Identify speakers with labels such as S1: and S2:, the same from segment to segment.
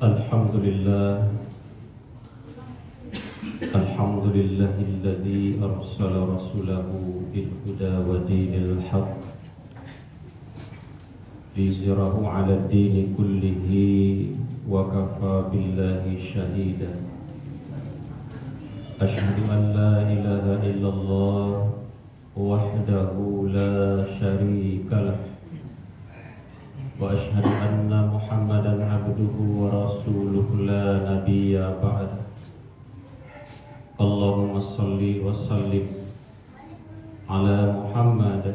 S1: Alhamdulillah Alhamdulillahilladzi arsala rasulahu bil huda wa dinil haq liyuzhirahu 'ala ad-dini kullihi wa kafa billahi shahida. Asyhadu an la ilaha illallah wahdahu la syarika lah wa asyhadu anna Muhammadan abduhu wa rasuluhu la nabiyya ba'da. Allahumma salli wa sallim ala Muhammad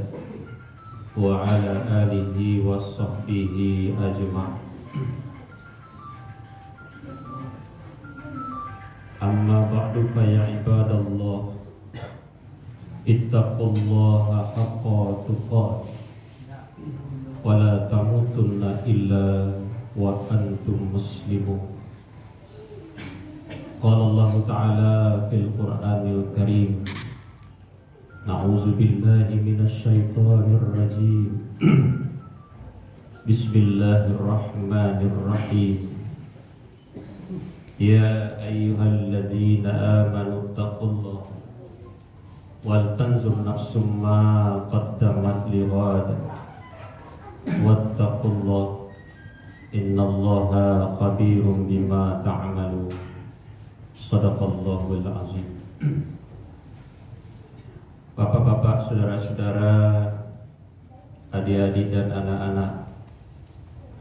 S1: wa ala alihi wa sahbihi ajma'in. Amma ba'du fa ya ibadallah, ittaqullaha haqqa tuqatih wa la tamutunna illa wa antum muslimun. Qala Allah Ta'ala fil Qur'anil Karim, na'udzu billahi minasy syaithanir rajim. Bismillahirrahmanirrahim. Ya ayyuhalladzina amanu taqullaha wal tanzur nafsum ma qaddamat lighad wattaqullaha innallaha khabirum bima ta'malun. Shadaqallahul azim. Bapak-bapak, saudara-saudara, adik-adik dan anak-anak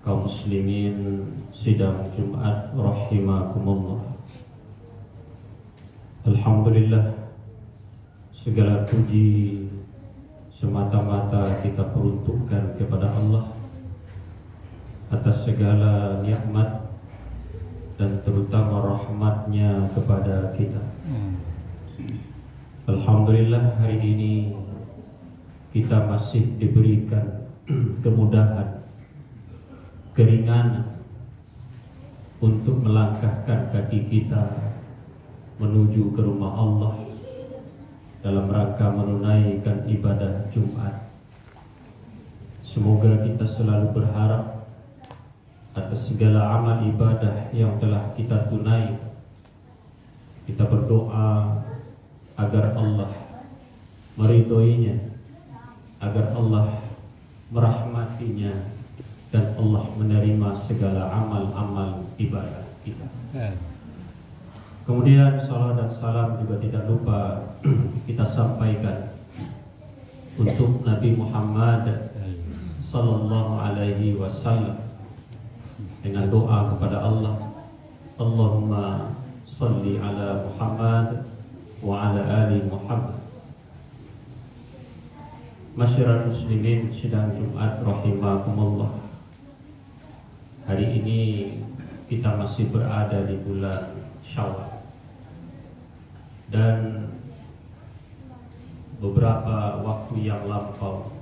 S1: kaum muslimin sidang Jumat rahimakumullah. Alhamdulillah, segala puji semata-mata kita peruntukkan kepada Allah atas segala nikmat dan terutama rahmatnya kepada kita. Alhamdulillah, hari ini kita masih diberikan kemudahan, keringanan untuk melangkahkan kaki kita menuju ke rumah Allah dalam rangka menunaikan ibadah Jumat. Semoga kita selalu berharap atas segala amal ibadah yang telah kita tunai. Kita berdoa agar Allah meridhoinya, agar Allah merahmatinya, dan Allah menerima segala amal-amal ibadah kita. Kemudian salam dan salam juga tidak lupa kita sampaikan untuk Nabi Muhammad sallallahu alaihi wasallam dengan doa kepada Allah, Allahumma salli ala Muhammad wa ala ali Muhammad. Masyarakat muslimin sidang Jumat rahimakumullah. Hari ini kita masih berada di bulan Syawal, dan beberapa waktu yang lampau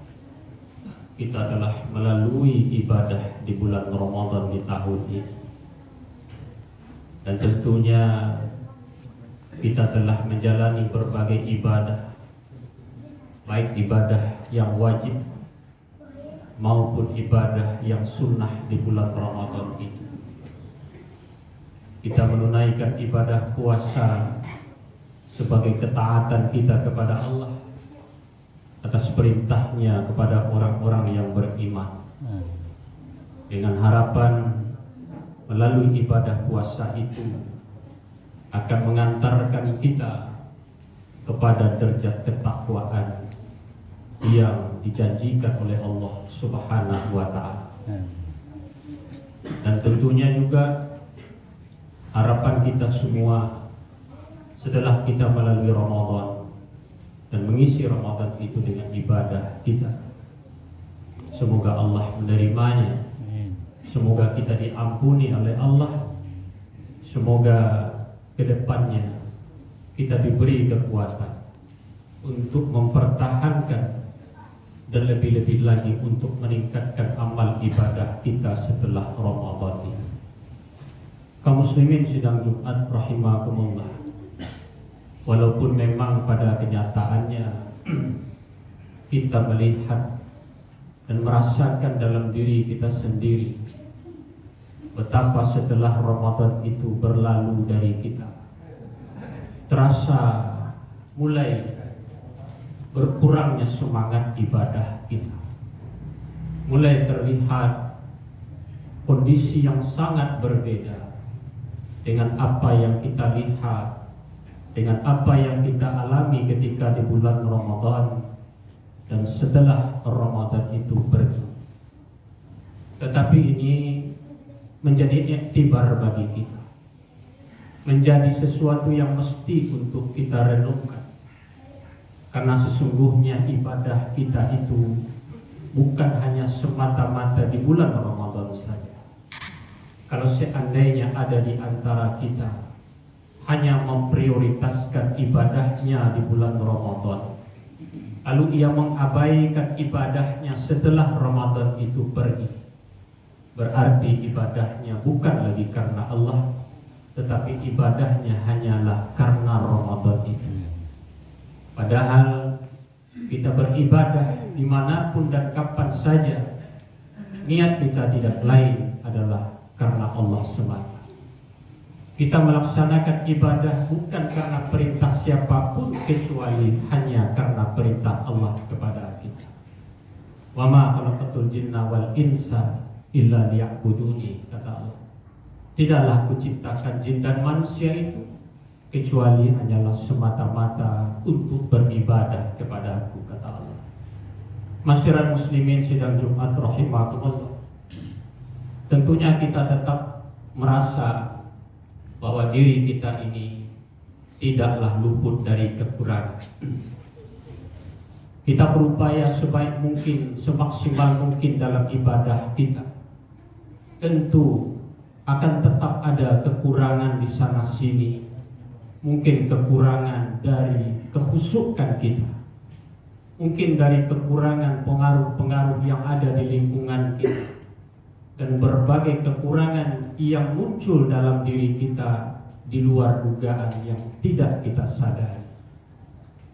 S1: kita telah melalui ibadah di bulan Ramadan di tahun ini, dan tentunya kita telah menjalani berbagai ibadah, baik ibadah yang wajib maupun ibadah yang sunnah di bulan Ramadan ini. Kita menunaikan ibadah puasa sebagai ketaatan kita kepada Allah atas perintahnya kepada orang-orang yang beriman, dengan harapan melalui ibadah puasa itu akan mengantarkan kita kepada derajat ketakwaan yang dijanjikan oleh Allah Subhanahu wa ta'ala. Dan tentunya juga harapan kita semua setelah kita melalui Ramadan dan mengisi Ramadan itu dengan ibadah kita, semoga Allah menerimanya, semoga kita diampuni oleh Allah, semoga kedepannya kita diberi kekuatan untuk mempertahankan dan lebih-lebih lagi untuk meningkatkan amal ibadah kita setelah Ramadan ini. Kaum muslimin sidang Jumat rahimakumullah, walaupun memang pada kenyataannya kita melihat dan merasakan dalam diri kita sendiri betapa setelah Ramadan itu berlalu dari kita, terasa mulai berkurangnya semangat ibadah kita. Mulai terlihat kondisi yang sangat berbeda dengan apa yang kita lihat, dengan apa yang kita alami ketika di bulan Ramadan dan setelah Ramadan itu pergi. Tetapi ini menjadi iktibar bagi kita, menjadi sesuatu yang mesti untuk kita renungkan. Karena sesungguhnya ibadah kita itu bukan hanya semata-mata di bulan Ramadan saja. Kalau seandainya ada di antara kita hanya memprioritaskan ibadahnya di bulan Ramadan, lalu ia mengabaikan ibadahnya setelah Ramadan itu pergi, berarti ibadahnya bukan lagi karena Allah, tetapi ibadahnya hanyalah karena Ramadan itu. Padahal kita beribadah dimanapun dan kapan saja, niat kita tidak lain adalah karena Allah semata. Kita melaksanakan ibadah bukan karena perintah siapapun, kecuali hanya karena perintah Allah kepada kita. Wa ma khalaqatul jinna wal insa illa liya'buduni, kata Allah. Tidaklah kuciptakan jin dan manusia itu kecuali hanyalah semata-mata untuk beribadah kepada Aku, kata Allah. Masyarakat muslimin sidang Jumat rahimakumullah, tentunya kita tetap merasa bahwa diri kita ini tidaklah luput dari kekurangan. Kita berupaya sebaik mungkin, semaksimal mungkin dalam ibadah kita. Tentu akan tetap ada kekurangan di sana sini. Mungkin kekurangan dari kehusukan kita, mungkin dari kekurangan pengaruh-pengaruh yang ada di lingkungan kita, dan berbagai kekurangan yang muncul dalam diri kita di luar dugaan yang tidak kita sadari.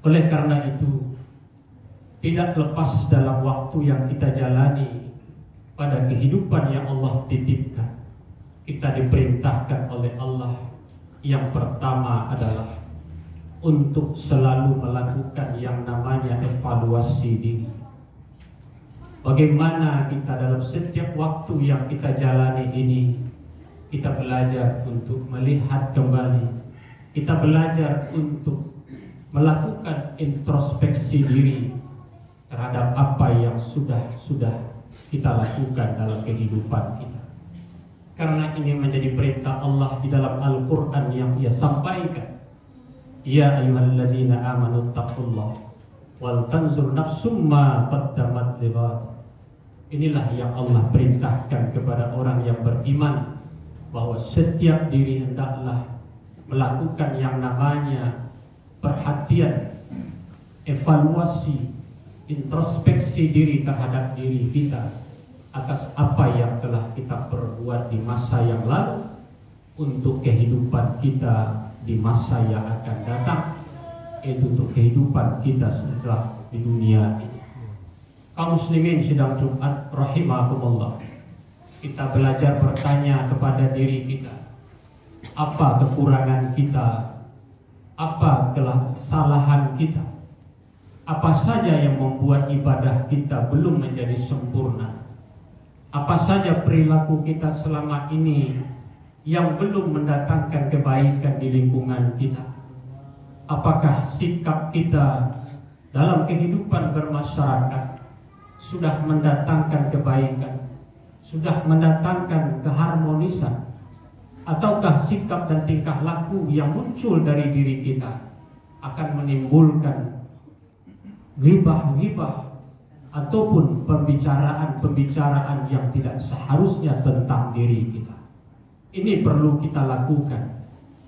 S1: Oleh karena itu, tidak lepas dalam waktu yang kita jalani pada kehidupan yang Allah titipkan, kita diperintahkan oleh Allah yang pertama adalah untuk selalu melakukan yang namanya evaluasi diri. Bagaimana kita dalam setiap waktu yang kita jalani ini, kita belajar untuk melihat kembali, kita belajar untuk melakukan introspeksi diri terhadap apa yang sudah kita lakukan dalam kehidupan kita. Karena ini menjadi perintah Allah di dalam Al-Quran yang Ia sampaikan. Ya ayyuhalladzina amanu taqullah wal tanzur nafsum ma qaddamat lighad. Inilah yang Allah perintahkan kepada orang yang beriman, bahwa setiap diri hendaklah melakukan yang namanya perhatian, evaluasi, introspeksi diri terhadap diri kita atas apa yang telah kita perbuat di masa yang lalu untuk kehidupan kita di masa yang akan datang, yaitu untuk kehidupan kita setelah di dunia ini. Kaum muslimin sidang Jumat rahimakumullah, kita belajar bertanya kepada diri kita, apa kekurangan kita, apa kesalahan kita, apa saja yang membuat ibadah kita belum menjadi sempurna, apa saja perilaku kita selama ini yang belum mendatangkan kebaikan di lingkungan kita. Apakah sikap kita dalam kehidupan bermasyarakat sudah mendatangkan kebaikan, sudah mendatangkan keharmonisan, ataukah sikap dan tingkah laku yang muncul dari diri kita akan menimbulkan ghibah-ghibah ataupun pembicaraan-pembicaraan yang tidak seharusnya tentang diri kita. Ini perlu kita lakukan.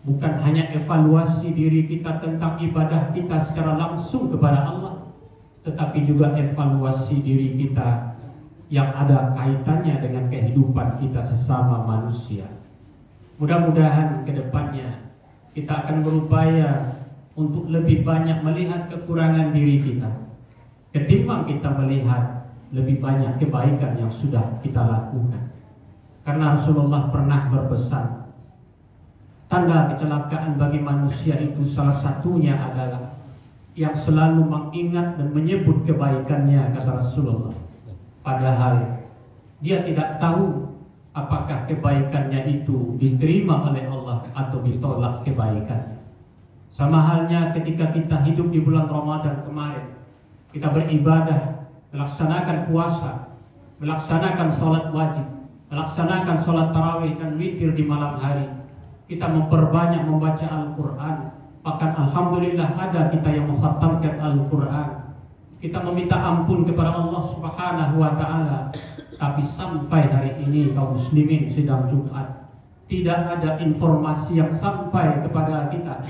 S1: Bukan hanya evaluasi diri kita tentang ibadah kita secara langsung kepada Allah, tetapi juga evaluasi diri kita yang ada kaitannya dengan kehidupan kita sesama manusia. Mudah-mudahan ke depannya kita akan berupaya untuk lebih banyak melihat kekurangan diri kita, ketimbang kita melihat lebih banyak kebaikan yang sudah kita lakukan. Karena Rasulullah pernah berpesan, tanda kecelakaan bagi manusia itu salah satunya adalah yang selalu mengingat dan menyebut kebaikannya, kata Rasulullah. Padahal dia tidak tahu apakah kebaikannya itu diterima oleh Allah atau ditolak kebaikan. Sama halnya ketika kita hidup di bulan Ramadan kemarin, kita beribadah, melaksanakan puasa, melaksanakan sholat wajib, melaksanakan sholat tarawih dan witir di malam hari. Kita memperbanyak membaca Al-Quran. Bahkan alhamdulillah ada kita yang mengkhatamkan Al-Quran. Kita meminta ampun kepada Allah Subhanahu wa ta'ala. Tapi sampai hari ini kaum muslimin sidang Jumat, tidak ada informasi yang sampai kepada kita.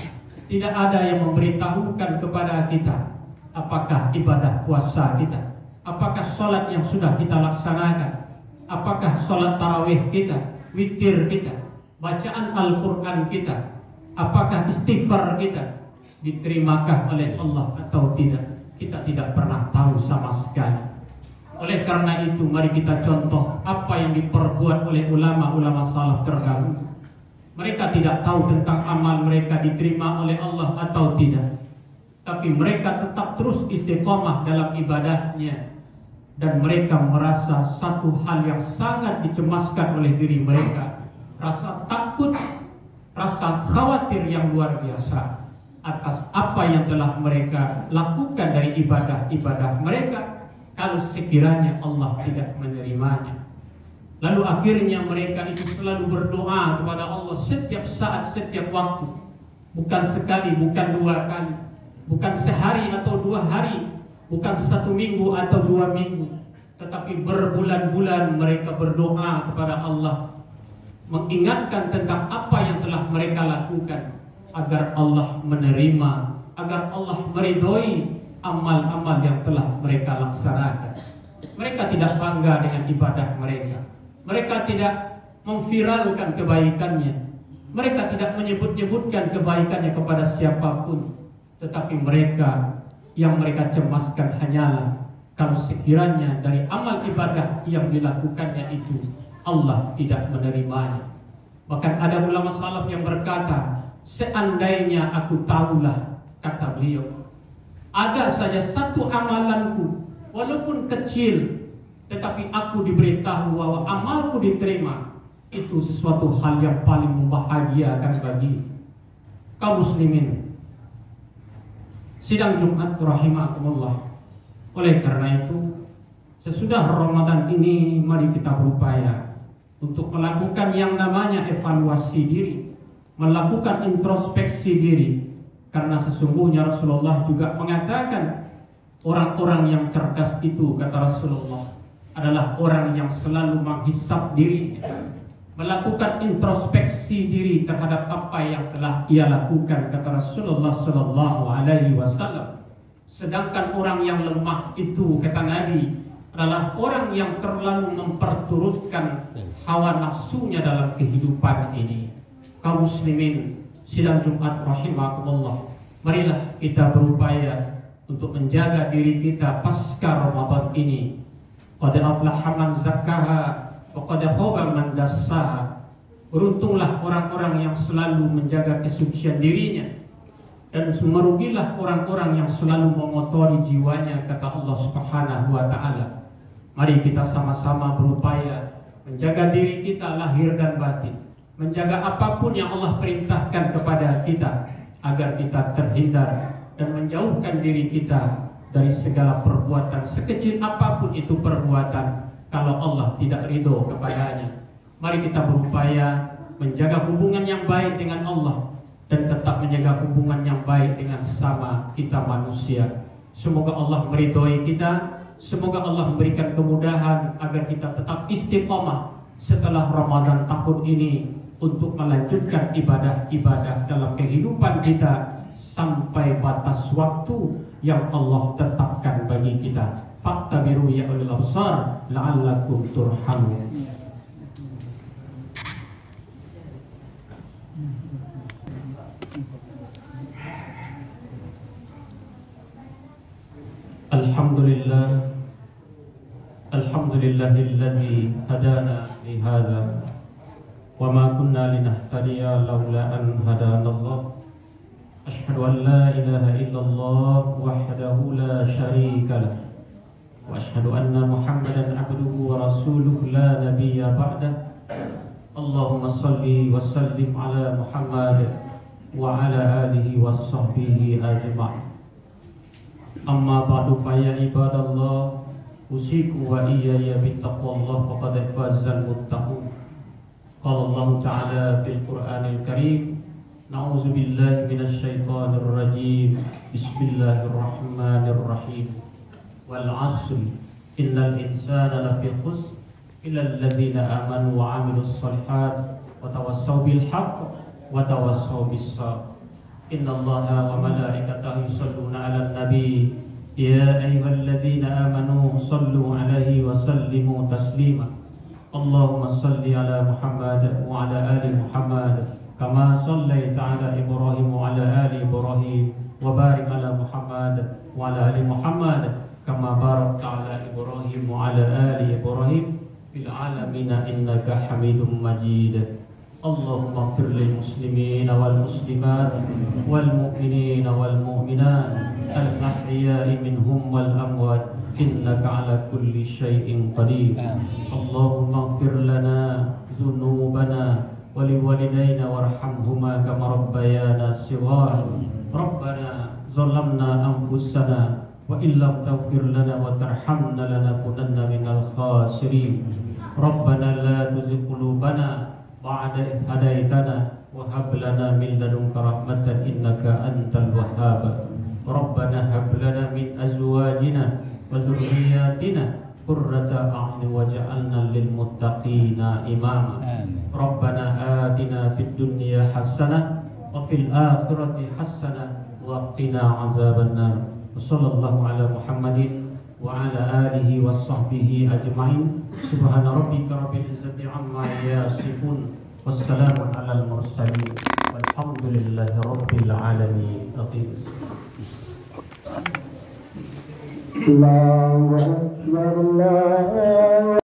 S1: Tidak ada yang memberitahukan kepada kita apakah ibadah puasa kita, apakah sholat yang sudah kita laksanakan, apakah sholat tarawih kita, witir kita, bacaan Al-Quran kita, apakah istighfar kita diterimakah oleh Allah atau tidak. Kita tidak pernah tahu sama sekali. Oleh karena itu mari kita contoh apa yang diperbuat oleh ulama-ulama salaf terdahulu. Mereka tidak tahu tentang amal mereka diterima oleh Allah atau tidak, tapi mereka tetap terus istiqomah dalam ibadahnya. Dan mereka merasa satu hal yang sangat dicemaskan oleh diri mereka, rasa takut, rasa khawatir yang luar biasa atas apa yang telah mereka lakukan dari ibadah-ibadah mereka, kalau sekiranya Allah tidak menerimanya. Lalu akhirnya mereka itu selalu berdoa kepada Allah setiap saat, setiap waktu. Bukan sekali, bukan dua kali, bukan sehari atau 2 hari, bukan 1 minggu atau 2 minggu, tetapi berbulan-bulan mereka berdoa kepada Allah, mengingatkan tentang apa yang telah mereka lakukan, agar Allah menerima, agar Allah meridhoi amal-amal yang telah mereka laksanakan. Mereka tidak bangga dengan ibadah mereka. Mereka tidak memviralkan kebaikannya. Mereka tidak menyebut-nyebutkan kebaikannya kepada siapapun. Tetapi mereka, yang mereka cemaskan hanyalah kalau sekiranya dari amal ibadah yang dilakukannya itu Allah tidak menerimanya. Bahkan ada ulama salaf yang berkata, seandainya aku tahulah, kata beliau, ada saja satu amalanku walaupun kecil, tetapi aku diberitahu bahwa amalku diterima, itu sesuatu hal yang paling membahagiakan bagi kaum muslimin. Sidang Jumat rahimakumullah. Oleh karena itu, sesudah Ramadan ini mari kita berupaya untuk melakukan yang namanya evaluasi diri, melakukan introspeksi diri. Karena sesungguhnya Rasulullah juga mengatakan, orang-orang yang cerdas itu, kata Rasulullah, adalah orang yang selalu menghisap dirinya, melakukan introspeksi diri terhadap apa yang telah ia lakukan, kata Rasulullah sallallahu alaihi wasallam. Sedangkan orang yang lemah itu, kata Nabi, adalah orang yang terlalu memperturutkan hawa nafsunya dalam kehidupan ini. Kaum muslimin sidang Jumat rahimakumullah, marilah kita berupaya untuk menjaga diri kita pasca Ramadan ini. Qad aflaha man zakkaha wa qad khaba man dassaha. Beruntunglah orang-orang yang selalu menjaga kesucian dirinya, dan merugilah orang-orang yang selalu mengotori jiwanya, kata Allah Subhanahu wa ta'ala. Mari kita sama-sama berupaya menjaga diri kita lahir dan batin, menjaga apapun yang Allah perintahkan kepada kita, agar kita terhindar dan menjauhkan diri kita dari segala perbuatan, sekecil apapun itu perbuatan, kalau Allah tidak ridho kepadanya. Mari kita berupaya menjaga hubungan yang baik dengan Allah, dan tetap menjaga hubungan yang baik dengan sesama kita manusia. Semoga Allah meridhoi kita, semoga Allah memberikan kemudahan agar kita tetap istiqomah setelah Ramadan tahun ini untuk melanjutkan ibadah-ibadah dalam kehidupan kita sampai batas waktu yang Allah tetapkan bagi kita. Fattabiru ya ulil absar la'allakum turhamun. Alhamdulillah, Alhamdulillahilladzi hadana lihada wa ma kunna linahtadiya laula an hadanallah. Asyhadu an la ilaha illallah wahdahu la syarika lah wa asyhadu anna Muhammadan abduhu wa rasuluhu la nabiyya ba'dah. Allahumma salli wa sallim ala Muhammad wa ala alihi wa sahbihi ajma'in. Amma ba'du fa ya ibadallah, usiku wa iyaya bittaqwallah faqad fazal muttaqun. Qala Allah ta'ala fil Qur'anil Karim, na'udzu billahi minasy syaithanir rajim. Bismillahirrahmanirrahim. Wal 'asri innal insana lafi khusr illa alladzina amanu wa 'amilus shalihat wa tawassaw bil haqq wa tawassaw bis sabr. Innallaha wa malaikatahu yusholluna 'alan nabi ya ayyuhalladzina amanu shallu 'alaihi wa sallimu taslima. Allahumma shalli 'ala Muhammad wa 'ala ali Muhammad kama shallaita 'ala Ibrahim wa 'ala ali Ibrahim wa barik 'ala Muhammad wa 'ala ali Muhammad kama barakta 'ala Ibrahim wa 'ala ali Ibrahim fil 'alamin innaka Hamidum Majid. Allahumma ighfir lil muslimin wal muslimat wal mu'minin wal mu'minat al ahya'i minhum wal amwat innaka 'ala kulli syai'in qadir. Allahumma ighfir lana dhunubana wa liwalidayna warhamhuma kama rabbayana shighara. Rabbana zalamna anfusana wa illam taghfir lana wa tarhamna lanakunanna minal khasirin. Rabbana la tuzigh qulubana ba'da idh hadaitana wa hab lana min ladunka rahmatan innaka antal wahhab. Rabbana hab lana min azwajina wa dhurriyyatina qurrata a'yun waj'alna lil muttaqina imama. Rabbana atina fid dunya hasanah wa fil akhirati hasanah wa qina adzabannar. Sallallahu ala Muhammadin wa ala alihi wa sahbihi ajma'in. Subhana rabbika rabbil izzati amma yasifun. Wassalamu alal mursalin. Walhamdulillahi rabbil alamin. Allahu akbar.